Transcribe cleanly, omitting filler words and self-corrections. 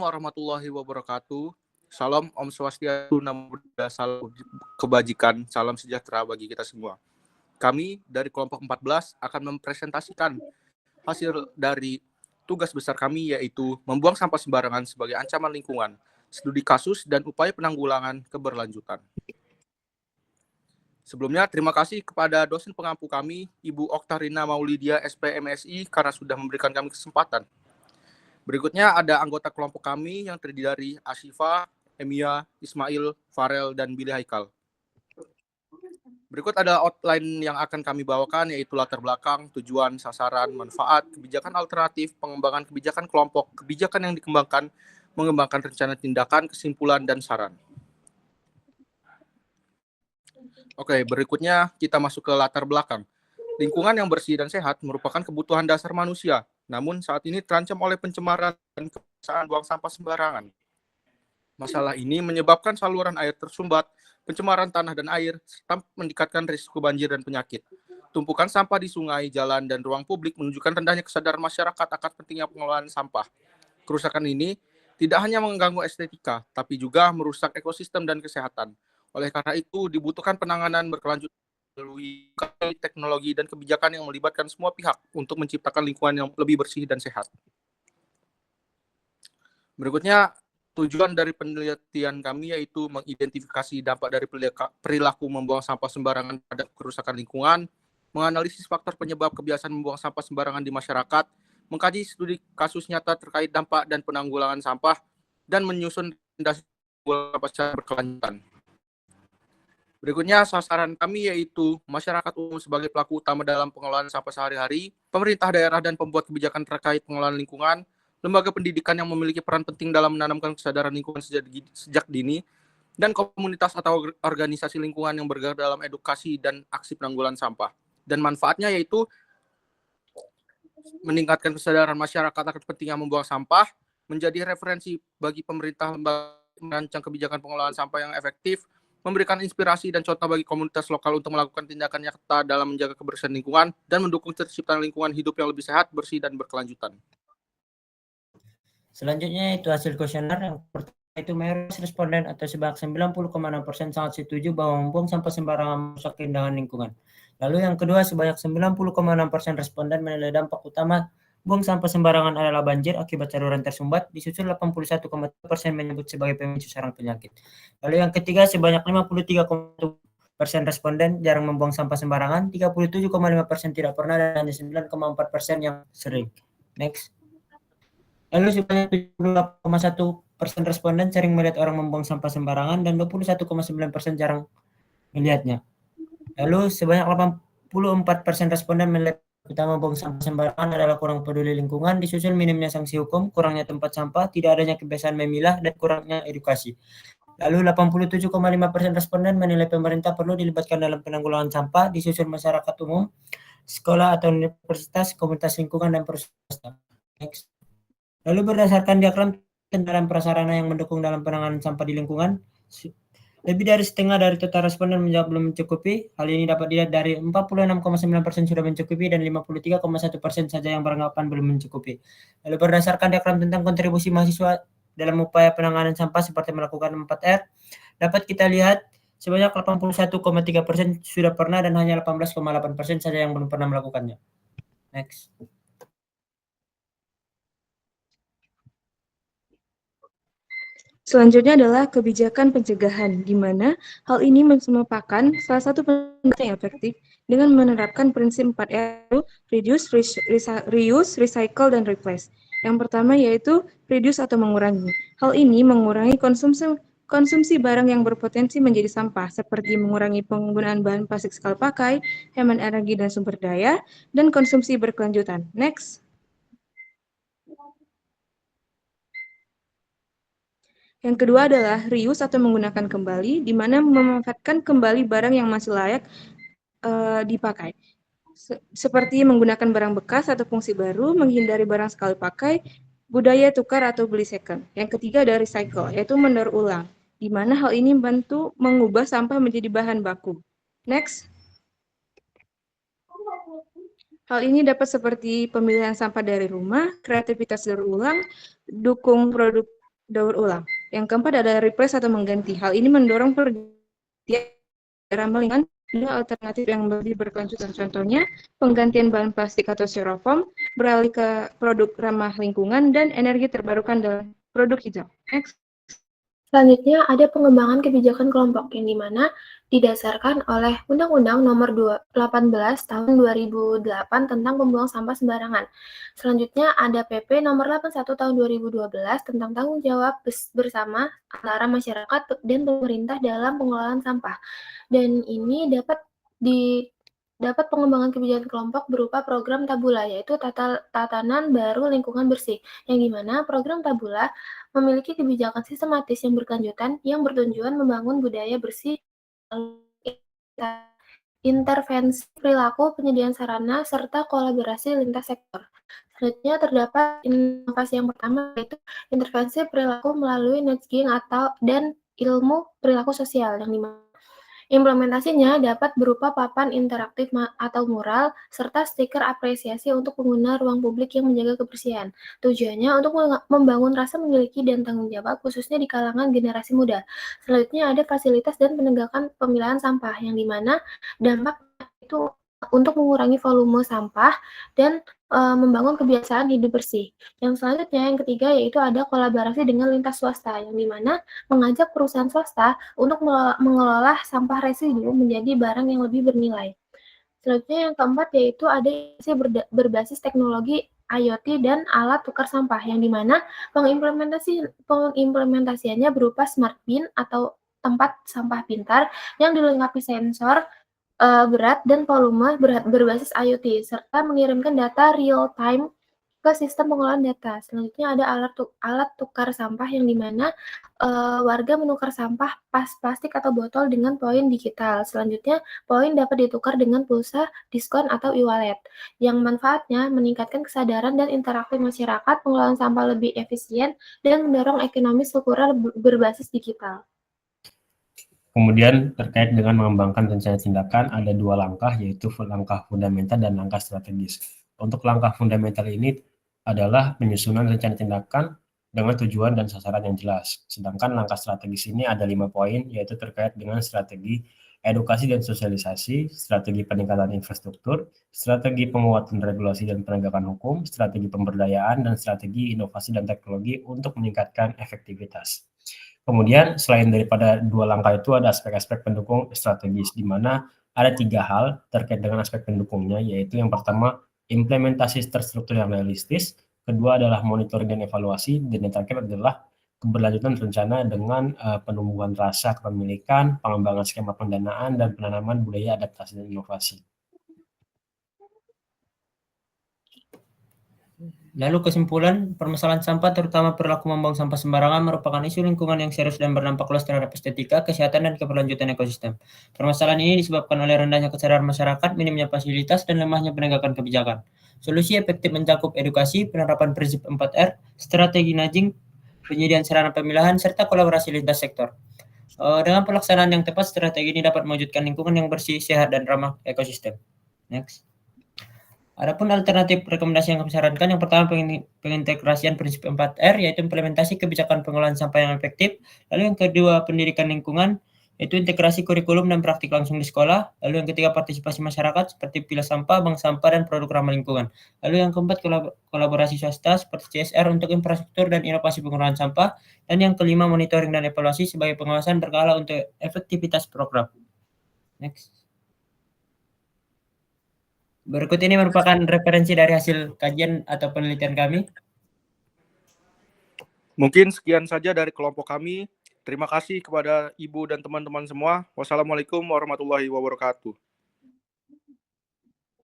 Warahmatullahi wabarakatuh. Salam Om Swastiastu, Namo Buddhaya, salam kebajikan, salam sejahtera bagi kita semua. Kami dari kelompok 14 akan mempresentasikan hasil dari tugas besar kami, yaitu membuang sampah sembarangan sebagai ancaman lingkungan, studi kasus dan upaya penanggulangan keberlanjutan. Sebelumnya, terima kasih kepada dosen pengampu kami, Ibu Oktarina Maulidia, SPMSI, karena sudah memberikan kami kesempatan. Berikutnya ada anggota kelompok kami yang terdiri dari Ashifa, Emia, Ismail, Farel, dan Billy Haikal. Berikut ada outline yang akan kami bawakan, yaitu latar belakang, tujuan, sasaran, manfaat, kebijakan alternatif, pengembangan kebijakan kelompok, kebijakan yang dikembangkan, mengembangkan rencana tindakan, kesimpulan, dan saran. Oke, berikutnya kita masuk ke latar belakang. Lingkungan yang bersih dan sehat merupakan kebutuhan dasar manusia, namun saat ini terancam oleh pencemaran dan kebiasaan buang sampah sembarangan. Masalah ini menyebabkan saluran air tersumbat, pencemaran tanah dan air, serta meningkatkan risiko banjir dan penyakit. Tumpukan sampah di sungai, jalan, dan ruang publik menunjukkan rendahnya kesadaran masyarakat akan pentingnya pengelolaan sampah. Kerusakan ini tidak hanya mengganggu estetika, tapi juga merusak ekosistem dan kesehatan. Oleh karena itu, dibutuhkan penanganan berkelanjutan melalui teknologi dan kebijakan yang melibatkan semua pihak untuk menciptakan lingkungan yang lebih bersih dan sehat. Berikutnya, tujuan dari penelitian kami yaitu mengidentifikasi dampak dari perilaku membuang sampah sembarangan pada kerusakan lingkungan, menganalisis faktor penyebab kebiasaan membuang sampah sembarangan di masyarakat, mengkaji studi kasus nyata terkait dampak dan penanggulangan sampah, dan menyusun rekomendasi sampah secara berkelanjutan. Berikutnya, sasaran kami yaitu masyarakat umum sebagai pelaku utama dalam pengelolaan sampah sehari-hari, pemerintah daerah dan pembuat kebijakan terkait pengelolaan lingkungan, lembaga pendidikan yang memiliki peran penting dalam menanamkan kesadaran lingkungan sejak dini, dan komunitas atau organisasi lingkungan yang bergerak dalam edukasi dan aksi penanggulangan sampah. Dan manfaatnya yaitu meningkatkan kesadaran masyarakat akan pentingnya membuang sampah, menjadi referensi bagi pemerintah merancang kebijakan pengelolaan sampah yang efektif, memberikan inspirasi dan contoh bagi komunitas lokal untuk melakukan tindakan nyata dalam menjaga kebersihan lingkungan, dan mendukung terciptanya lingkungan hidup yang lebih sehat, bersih, dan berkelanjutan. Selanjutnya itu hasil kuesioner. Yang pertama itu mayoritas responden atau sebanyak 90,6% sangat setuju bahwa membuang sampah sembarangan merusak keindahan lingkungan. Lalu yang kedua, sebanyak 90,6% responden menilai dampak utama buang sampah sembarangan adalah banjir akibat saluran tersumbat, disusul 81,3% menyebut sebagai pemicu sarang penyakit. Lalu yang ketiga, sebanyak 53,1% responden jarang membuang sampah sembarangan, 37,5% tidak pernah, dan hanya 9,4% yang sering. Next. Lalu sebanyak 78,1% responden sering melihat orang membuang sampah sembarangan dan 21,9% jarang melihatnya. Lalu sebanyak 84% responden melihat utama buang sampah sembarangan adalah kurang peduli lingkungan, disusul minimnya sanksi hukum, kurangnya tempat sampah, tidak adanya kebiasaan memilah, dan kurangnya edukasi. Lalu 87,5% responden menilai pemerintah perlu dilibatkan dalam penanggulangan sampah, disusul masyarakat umum, sekolah atau universitas, komunitas lingkungan, dan perusahaan. Next. Lalu berdasarkan diagram kendaraan prasarana yang mendukung dalam penanganan sampah di lingkungan, lebih dari setengah dari total responden menjawab belum mencukupi. Hal ini dapat dilihat dari 46,9% sudah mencukupi dan 53,1% saja yang beranggapan belum mencukupi. Lalu berdasarkan diagram tentang kontribusi mahasiswa dalam upaya penanganan sampah seperti melakukan 4R, dapat kita lihat sebanyak 81,3% sudah pernah dan hanya 18,8% saja yang belum pernah melakukannya. Next. Selanjutnya adalah kebijakan pencegahan, di mana hal ini merupakan salah satu pendekatan yang efektif dengan menerapkan prinsip 4R, reduce, reuse, recycle, dan replace. Yang pertama yaitu reduce atau mengurangi. Hal ini mengurangi konsumsi barang yang berpotensi menjadi sampah, seperti mengurangi penggunaan bahan plastik sekali pakai, hemat energi dan sumber daya, dan konsumsi berkelanjutan. Next. Yang kedua adalah reuse atau menggunakan kembali, di mana memanfaatkan kembali barang yang masih layak dipakai. Seperti menggunakan barang bekas atau fungsi baru, menghindari barang sekali pakai, budaya tukar atau beli second. Yang ketiga adalah recycle, yaitu mendaur ulang, di mana hal ini membantu mengubah sampah menjadi bahan baku. Next. Hal ini dapat seperti pemilihan sampah dari rumah, kreativitas daur ulang, dukung produk daur ulang. Yang keempat adalah replace atau mengganti. Hal ini mendorong pergantian ramah lingkungan dengan alternatif yang lebih berkelanjutan. Contohnya, penggantian bahan plastik atau styrofoam, beralih ke produk ramah lingkungan, dan energi terbarukan dalam produk hijau. Next. Selanjutnya ada pengembangan kebijakan kelompok yang dimana didasarkan oleh Undang-Undang Nomor 18 Tahun 2008 tentang pembuang sampah sembarangan. Selanjutnya ada PP Nomor 81 Tahun 2012 tentang tanggung jawab bersama antara masyarakat dan pemerintah dalam pengelolaan sampah. Dan ini dapat pengembangan kebijakan kelompok berupa program Tabula, yaitu tatanan baru lingkungan bersih, yang dimana program Tabula memiliki kebijakan sistematis yang berkelanjutan yang bertujuan membangun budaya bersih, intervensi perilaku, penyediaan sarana, serta kolaborasi lintas sektor. Selanjutnya terdapat inovasi yang pertama, yaitu intervensi perilaku melalui nudging dan ilmu perilaku sosial, yang dimana implementasinya dapat berupa papan interaktif atau mural, serta stiker apresiasi untuk pengguna ruang publik yang menjaga kebersihan. Tujuannya untuk membangun rasa memiliki dan tanggung jawab, khususnya di kalangan generasi muda. Selanjutnya ada fasilitas dan penegakan pemilahan sampah, yang dimana dampaknya itu untuk mengurangi volume sampah dan membangun kebiasaan hidup bersih. Yang selanjutnya, yang ketiga, yaitu ada kolaborasi dengan lintas swasta, yang dimana mengajak perusahaan swasta untuk mengelola sampah residu menjadi barang yang lebih bernilai. Selanjutnya yang keempat, yaitu ada berbasis teknologi IoT dan alat tukar sampah, yang dimana pengimplementasiannya berupa smart bin atau tempat sampah pintar yang dilengkapi sensor berat dan volume berbasis IoT, serta mengirimkan data real time ke sistem pengolahan data. Selanjutnya ada alat tukar sampah, yang dimana warga menukar sampah plastik atau botol dengan poin digital. Selanjutnya, poin dapat ditukar dengan pulsa, diskon, atau e-wallet, yang manfaatnya meningkatkan kesadaran dan interaksi masyarakat, pengelolaan sampah lebih efisien, dan mendorong ekonomi sirkular berbasis digital. Kemudian terkait dengan mengembangkan rencana tindakan ada dua langkah, yaitu langkah fundamental dan langkah strategis. Untuk langkah fundamental ini adalah penyusunan rencana tindakan dengan tujuan dan sasaran yang jelas. Sedangkan langkah strategis ini ada 5 poin, yaitu terkait dengan strategi edukasi dan sosialisasi, strategi peningkatan infrastruktur, strategi penguatan regulasi dan penegakan hukum, strategi pemberdayaan, dan strategi inovasi dan teknologi untuk meningkatkan efektivitas. Kemudian selain daripada dua langkah itu ada aspek-aspek pendukung strategis, di mana ada 3 hal terkait dengan aspek pendukungnya, yaitu yang pertama implementasi terstruktur yang realistis, kedua adalah monitoring dan evaluasi, dan yang terakhir adalah keberlanjutan rencana dengan penumbuhan rasa kepemilikan, pengembangan skema pendanaan, dan penanaman budaya adaptasi dan inovasi. Lalu kesimpulan, permasalahan sampah terutama perilaku membuang sampah sembarangan merupakan isu lingkungan yang serius dan berdampak luas terhadap estetika, kesehatan, dan keberlanjutan ekosistem. Permasalahan ini disebabkan oleh rendahnya kesadaran masyarakat, minimnya fasilitas, dan lemahnya penegakan kebijakan. Solusi efektif mencakup edukasi, penerapan prinsip 4R, strategi nudging, penyediaan sarana pemilahan, serta kolaborasi lintas sektor. Dengan pelaksanaan yang tepat, strategi ini dapat mewujudkan lingkungan yang bersih, sehat, dan ramah ekosistem. Next. Adapun alternatif rekomendasi yang kami sarankan, yang pertama pengintegrasian prinsip 4R, yaitu implementasi kebijakan pengelolaan sampah yang efektif. Lalu yang kedua, pendidikan lingkungan, yaitu integrasi kurikulum dan praktik langsung di sekolah. Lalu yang ketiga, partisipasi masyarakat seperti pilah sampah, bank sampah, dan produk ramah lingkungan. Lalu yang keempat, kolaborasi swasta seperti CSR untuk infrastruktur dan inovasi pengelolaan sampah. Dan yang kelima, monitoring dan evaluasi sebagai pengawasan berkala untuk efektivitas program. Next. Berikut ini merupakan referensi dari hasil kajian atau penelitian kami. Mungkin sekian saja dari kelompok kami. Terima kasih kepada Ibu dan teman-teman semua. Wassalamualaikum warahmatullahi wabarakatuh.